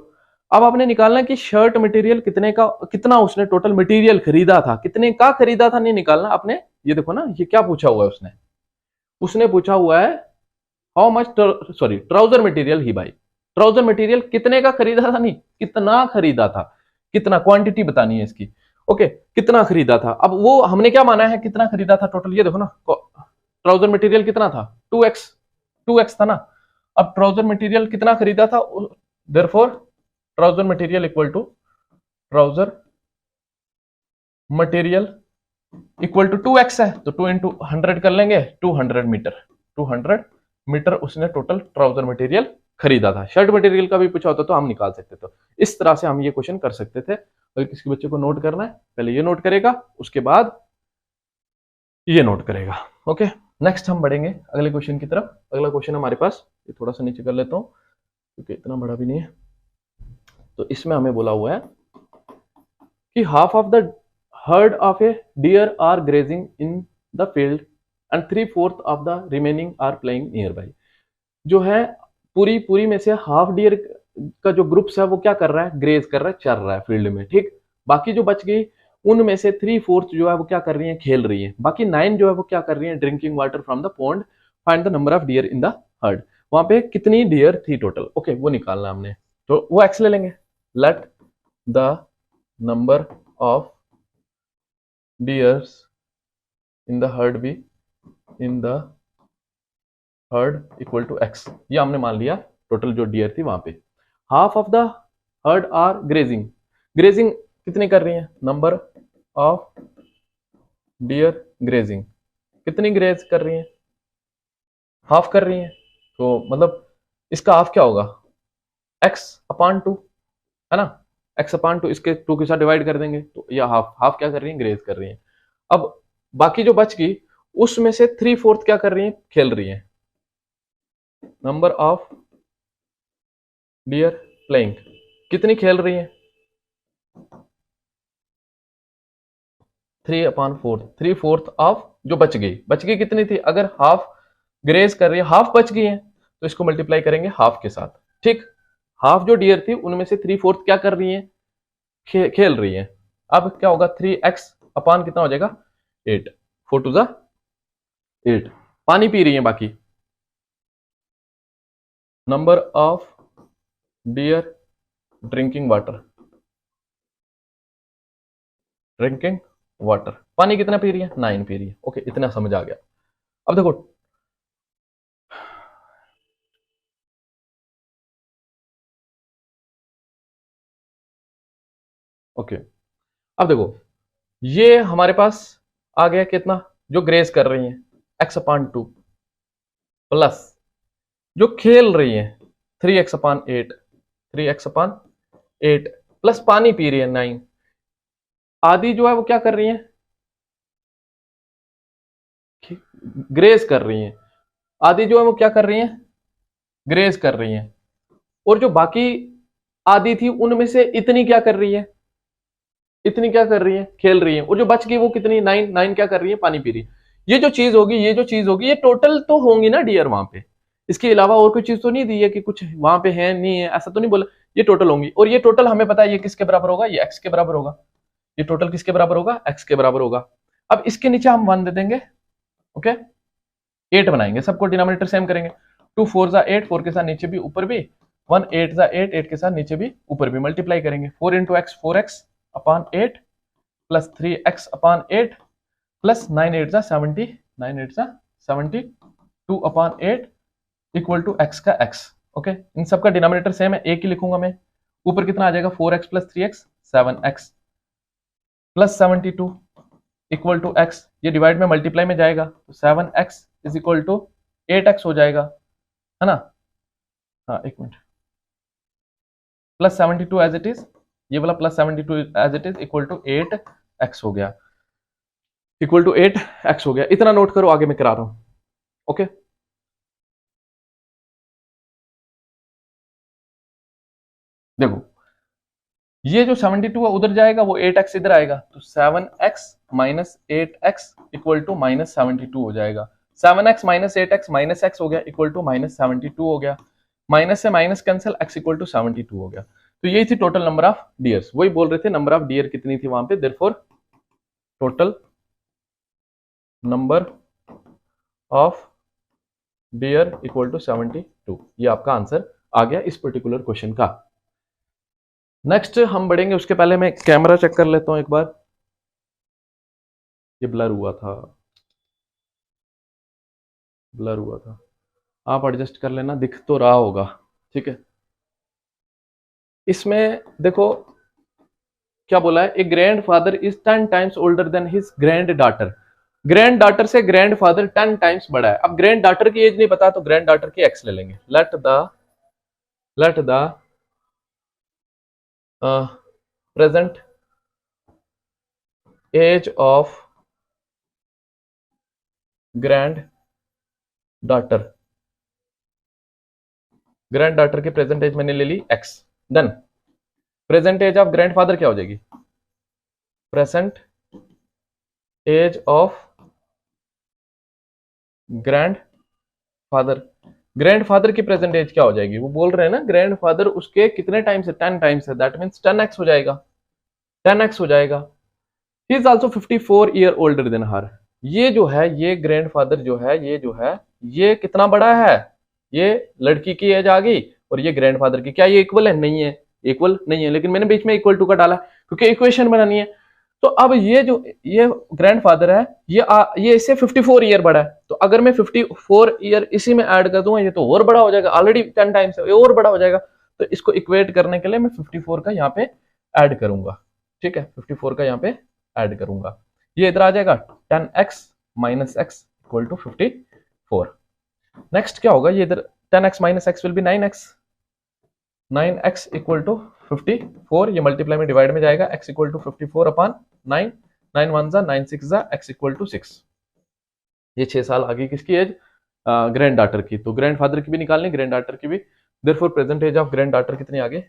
अब आपने निकालना कि शर्ट मटेरियल कितने का, कितना उसने टोटल मटेरियल खरीदा था, कितने का खरीदा था नहीं निकालना आपने। ये देखो ना, ये क्या पूछा हुआ है उसने पूछा हुआ है how much, sorry trouser material ही भाई, ट्राउजर मटेरियल कितने का खरीदा था नहीं, कितना खरीदा था, कितना क्वांटिटी बतानी है इसकी। ओके, कितना खरीदा था, अब वो हमने क्या माना है कितना खरीदा था टोटल, ये देखो ना ट्राउजर मटेरियल कितना था 2x था ना। अब ट्राउजर मटेरियल कितना खरीदा था, therefore trouser material equal to trouser material equal to 2x है, तो 2 इंटू 100 कर लेंगे, 200 मीटर। 200 मीटर उसने टोटल ट्राउजर मटेरियल खरीदा था। शर्ट मटेरियल का भी पूछा होता तो हम निकाल सकते थे। इस तरह से हम ये क्वेश्चन कर सकते थे। अगर किसी बच्चे को नोट करना है, पहले ये नोट करेगा, उसके बाद ये नोट करेगा। ओके, नेक्स्ट हम बढ़ेंगे अगले क्वेश्चन की तरफ। अगला क्वेश्चन हमारे पास, ये थोड़ा सा नीचे कर लेता हूँ क्योंकि इतना बड़ा भी नहीं है। तो इसमें हमें बोला हुआ है कि half of the herd of a deer are grazing in the field and 3/4 of the remaining are playing nearby। जो है पूरी पूरी में से हाफ डियर का जो ग्रुप्स है वो क्या कर रहा है, ग्रेज कर रहा है, चर रहा है फील्ड में, ठीक। बाकी जो बच गई उनमें से 3/4 जो है वो क्या कर रही है, खेल रही है। बाकी 9 जो है वो क्या कर रही है, drinking water from the pond. Find the number of dear in the heard. वहां पे कितनी डियर थी टोटल, ओके वो निकालना हमने। तो वो एक्स ले लेंगे। Let the number of deers in the herd be in the herd equal to x। ये हमने मान लिया टोटल जो डियर थी वहां पे। Half of the herd are grazing. Grazing कितनी कर रही है, नंबर ऑफ डियर ग्रेजिंग, कितनी ग्रेज कर रही है, हाफ कर रही है। तो मतलब इसका हाफ क्या होगा, x अपॉन 2 है ना। x अपॉन 2 इसके 2 के साथ डिवाइड कर देंगे तो यह हाफ, हाफ क्या कर रही है, ग्रेज कर रही है। अब बाकी जो बच गई उसमें से 3/4 क्या कर रही है, खेल रही है। नंबर ऑफ डियर प्लेइंग, कितनी खेल रही है, 3/4। 3/4 ऑफ जो बच गई कितनी थी, अगर हाफ ग्रेज कर रही है, हाफ बच गई है तो इसको मल्टीप्लाई करेंगे हाफ के साथ, ठीक। हाफ जो डियर थी उनमें से 3/4 क्या कर रही है, खेल रही है। अब क्या होगा, 3x अपॉन कितना हो जाएगा, 8। 4 टू 8। पानी पी रही है बाकी। Number of dear drinking water, drinking water, पानी कितना पी रही है, 9 पी रही है। ओके, इतना समझ आ गया। अब देखो ओके, अब देखो ये हमारे पास आ गया कितना, जो ग्रेज कर रही है x अपॉन 2 प्लस जो खेल रही है 3x upon 8, 3x upon 8 plus पानी पी रही है 9। आधी जो है वो क्या कर रही है, ग्रेज कर रही है। आधी जो है वो क्या कर रही है, ग्रेज कर रही है। और जो बाकी आधी थी उनमें से इतनी क्या कर रही है, इतनी क्या कर रही है, खेल रही है। और जो बच गई वो कितनी, 9 क्या कर रही है, पानी पी रही है। ये जो चीज होगी, ये जो चीज होगी, ये टोटल तो होंगी ना डियर वहां पे। इसके अलावा और कोई चीज तो नहीं दी है कि कुछ वहां पे है नहीं है, ऐसा तो नहीं बोला। ये टोटल होंगी और ये टोटल हमें पता है ये किसके बराबर होगा, ये एक्स के बराबर होगा। ये टोटल किसके बराबर होगा, एक्स के बराबर होगा। अब इसके नीचे हम 1 दे देंगे। ओके, 8 बनाएंगे, सबको डिनोमिनेटर सेम करेंगे। 2 4 जा 8, 4 के साथ नीचे भी ऊपर भी, 1 8 जा 8, 8 के साथ नीचे भी ऊपर भी, मल्टीप्लाई करेंगे। 4 into x 4x upon 8 plus 3x upon 8 plus 9 8 जा 70, 9 8 जा 70 2 अपॉन 8 इक्वल टू x का x। ओके, इन सबका डिनोमिनेटर सेम है, एक ही लिखूंगा मैं। ऊपर कितना आ जाएगा, 4x plus 3x 7x plus 72 equal to x। ये डिवाइड में मल्टीप्लाई में जाएगा तो 7x is equal to 8x हो जाएगा, है ना। हाँ एक minute, plus 72 as it is, ये वाला plus 72 as it is equal to 8x हो गया, इक्वल टू 8x हो गया। इतना नोट करो, आगे मैं करा रहा हूं। ओके, देखो ये जो 72 है उधर जाएगा, वो 8x इधर आएगा, तो 7x minus 8x equal to minus 72 हो जाएगा। 7x minus 8x minus x हो गया इक्वल टू माइनस 72 हो गया। माइनस से minus cancel, x equal to 72 हो गया। तो यही थी टोटल नंबर ऑफ डियर्स। वही बोल रहे थे नंबर ऑफ डियर कितनी थी वहां पे, therefore total number of deer equal to 72। ये आपका आंसर आ गया इस पर्टिकुलर क्वेश्चन का। नेक्स्ट हम बढ़ेंगे, उसके पहले मैं कैमरा चेक कर लेता हूं एक बार। ये ब्लर हुआ था, ब्लर हुआ था, आप एडजस्ट कर लेना, दिख तो रहा होगा, ठीक है। इसमें देखो क्या बोला है, a grandfather is 10 times older than his granddaughter. Granddaughter से ग्रैंड फादर 10 टाइम्स बड़ा है। अब ग्रैंड डॉटर की एज नहीं पता तो ग्रैंड डॉटर की एक्स ले लेंगे। Let the present age of granddaughter, granddaughter की प्रेजेंट एज मैंने ले ली x. Then present age of grandfather क्या हो जाएगी, present age of grandfather. Grandfather की प्रेजेंट एज क्या हो जाएगी, वो बोल रहे हैं ना ग्रैंड फादर उसके कितने टाइम्स है, 10 टाइम्स है, दैट मीन्स 10x हो जाएगा, 10x हो जाएगा। He is also 54 year older than her. ये जो है, ये ग्रैंड फादर जो है, ये जो है, ये कितना बड़ा है, ये लड़की की एज आ गई और ये ग्रैंड फादर की, क्या ये इक्वल है, नहीं है, इक्वल नहीं है, लेकिन मैंने बीच में इक्वल टू का डाला क्योंकि इक्वेशन बनानी है। तो अब ये जो ये ग्रैंडफादर है, ये इससे 54 ईयर बड़ा है, तो अगर मैं 54 ईयर इसी में ऐड कर दूंगा ये तो और बड़ा हो जाएगा, ऑलरेडी 10 टाइम्स है, ये और बड़ा हो जाएगा। तो इसको इक्वेट करने के लिए मैं 54 का यहाँ पे ऐड करूंगा, ठीक है, 54 का यहाँ पे ऐड करूंगा, ये इधर आ जाएगा 10x minus x equal to 54। Next क्या होगा, ये इधर 10x minus x will be 9x, 9x equal to 54, ये मल्टीप्लाई में डिवाइड में जाएगा, x इक्वल टू 54 अपॉन 9, 9 1 जा 9 6 जा, x इक्वल टू 6। ये 6 साल आगे किसकी एज, ग्रैंड डॉटर की। तो ग्रैंड फादर की भी निकालनी, ग्रैंड डॉटर की भी। Therefore present age of granddaughter कितनी आगे,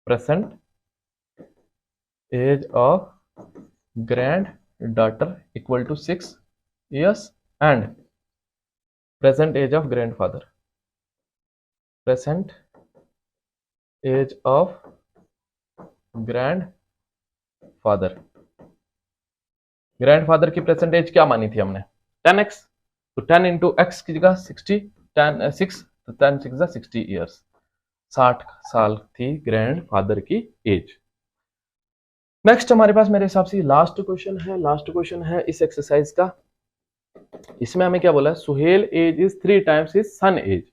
present age of granddaughter equal to 6 years and present age of grandfather, present age of grandfather. Grandfather की present age क्या मानी थी हमने, 10x, तो 10 इंटू एक्स की जगह 60, 10 6 तो 10 6 60 ईयर्स, 60 साल थी ग्रैंड फादर की एज। नेक्स्ट हमारे पास मेरे हिसाब से लास्ट क्वेश्चन है, लास्ट क्वेश्चन है इस एक्सरसाइज का। इसमें हमें क्या बोला है, Suhail age is 3 times his son age.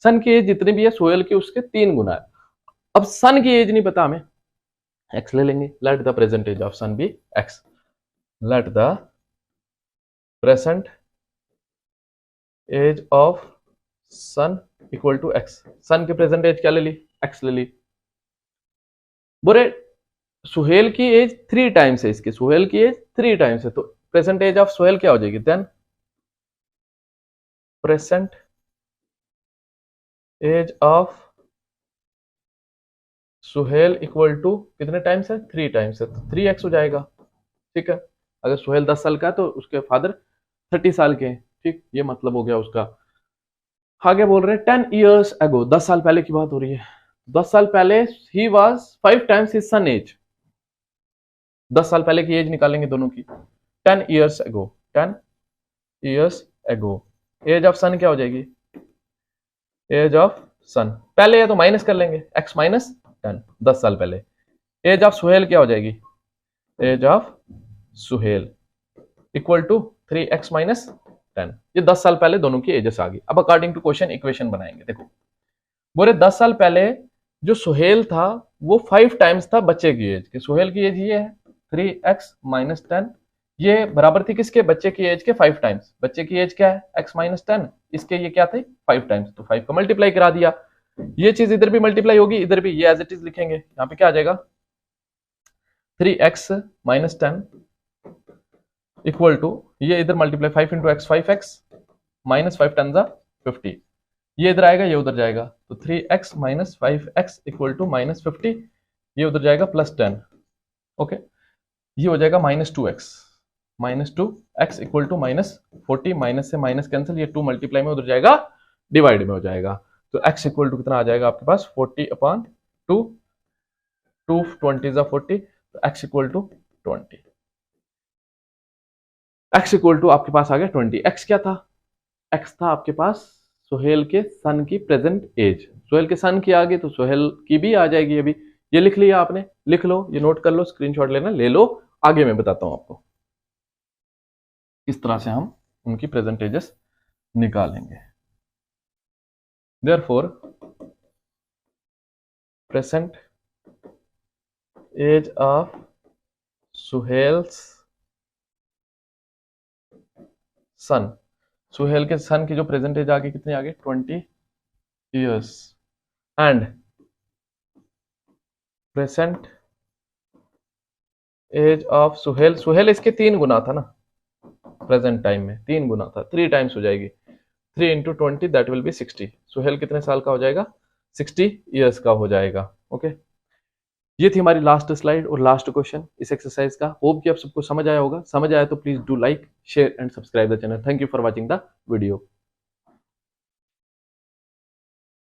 Son की एज जितनी भी है सुहेल की उसके 3 गुना है। अब सन की एज नहीं पता हमें, एक्स ले लेंगे, let the present age of son be x, let the present age of son equal to x. Son की प्रेजेंट एज क्या ले ली, एक्स ले ली। बोरे सुहेल की एज 3 टाइम्स है, इसकी सुहेल की एज 3 टाइम्स है, तो प्रेजेंट एज ऑफ सुहेल क्या हो जाएगी, then present age of Suhail equal to कितने टाइम्स है, 3 टाइम्स है, तो 3x हो जाएगा, ठीक है। अगर सुहेल 10 साल का है तो उसके फादर 30 साल के हैं, ठीक, ये मतलब हो गया उसका। आगे बोल रहे हैं 10 years ago, 10 साल पहले की बात हो रही है, 10 साल पहले ही was 5 times his son age। 10 साल पहले की एज निकालेंगे दोनों की, 10 years ago, 10 years ago, age of son क्या हो जाएगी, एज ऑफ सन पहले है तो माइनस कर लेंगे, x माइनस 10, 10 साल पहले। एज ऑफ सुहेल क्या हो जाएगी, age of Suhail equal to 3x minus 10, ये 10 साल पहले दोनों की एजेस आ गई। अब अकॉर्डिंग टू क्वेश्चन इक्वेशन बनाएंगे। देखो बोले 10 साल पहले जो सुहेल था वो 5 टाइम्स था बच्चे की एज के, सुहेल की एज ये है 3x माइनस 10, ये बराबर थी किसके, बच्चे की एज के 5 टाइम्स। बच्चे की एज क्या है, x माइनस 10, इसके ये क्या थे 5 टाइम्स, तो 5 का मल्टीप्लाई करा दिया। ये चीज इधर भी मल्टीप्लाई होगी, इधर भी ये एज इट इज लिखेंगे, यहाँ पे क्या आ जाएगा 3x माइनस 10 इक्वल टू, ये इधर multiply 5 into x 5x minus 5 10 जा 50, ये इधर आएगा ये उधर जाएगा, तो 3x minus 5x equal to minus 50, ये उधर जाएगा प्लस 10, ओके, ये हो जाएगा minus 2x, minus 2x equal to minus 40, minus से माइनस कैंसिल, ये 2 मल्टीप्लाई में उधर जाएगा डिवाइड में हो जाएगा, तो x इक्वल टू कितना आ जाएगा आपके पास 40 अपॉन 2, 2 20 जा 40, तो x equal to 20, x equal to आपके पास आ गया 20। x क्या था, x था आपके पास सुहेल के सन की प्रेजेंट एज, सुहेल के सन की आ गई तो सुहेल की भी आ जाएगी। अभी ये लिख लिया आपने, लिख लो, ये नोट कर लो, स्क्रीनशॉट लेना ले लो, आगे मैं बताता हूं आपको किस तरह से हम उनकी प्रेजेंट एजेस निकालेंगे। देयरफॉर प्रेजेंट एज ऑफ सुहेल्स सन। सुहेल के सन की जो प्रेजेंट एज आगे कितनी आगे 20 years and present age of Suhail, Suhail इसके 3 गुना था ना, प्रेजेंट टाइम में 3 गुना था, 3 टाइम्स हो जाएगी, 3 into 20 that will be 60। Suhail कितने साल का हो जाएगा, 60 years का हो जाएगा। ओके, ये थी हमारी लास्ट स्लाइड और लास्ट क्वेश्चन इस एक्सरसाइज का। होप कि आप सबको समझ आया होगा। समझ आया तो please do like, share and subscribe the channel. Thank you for watching the video.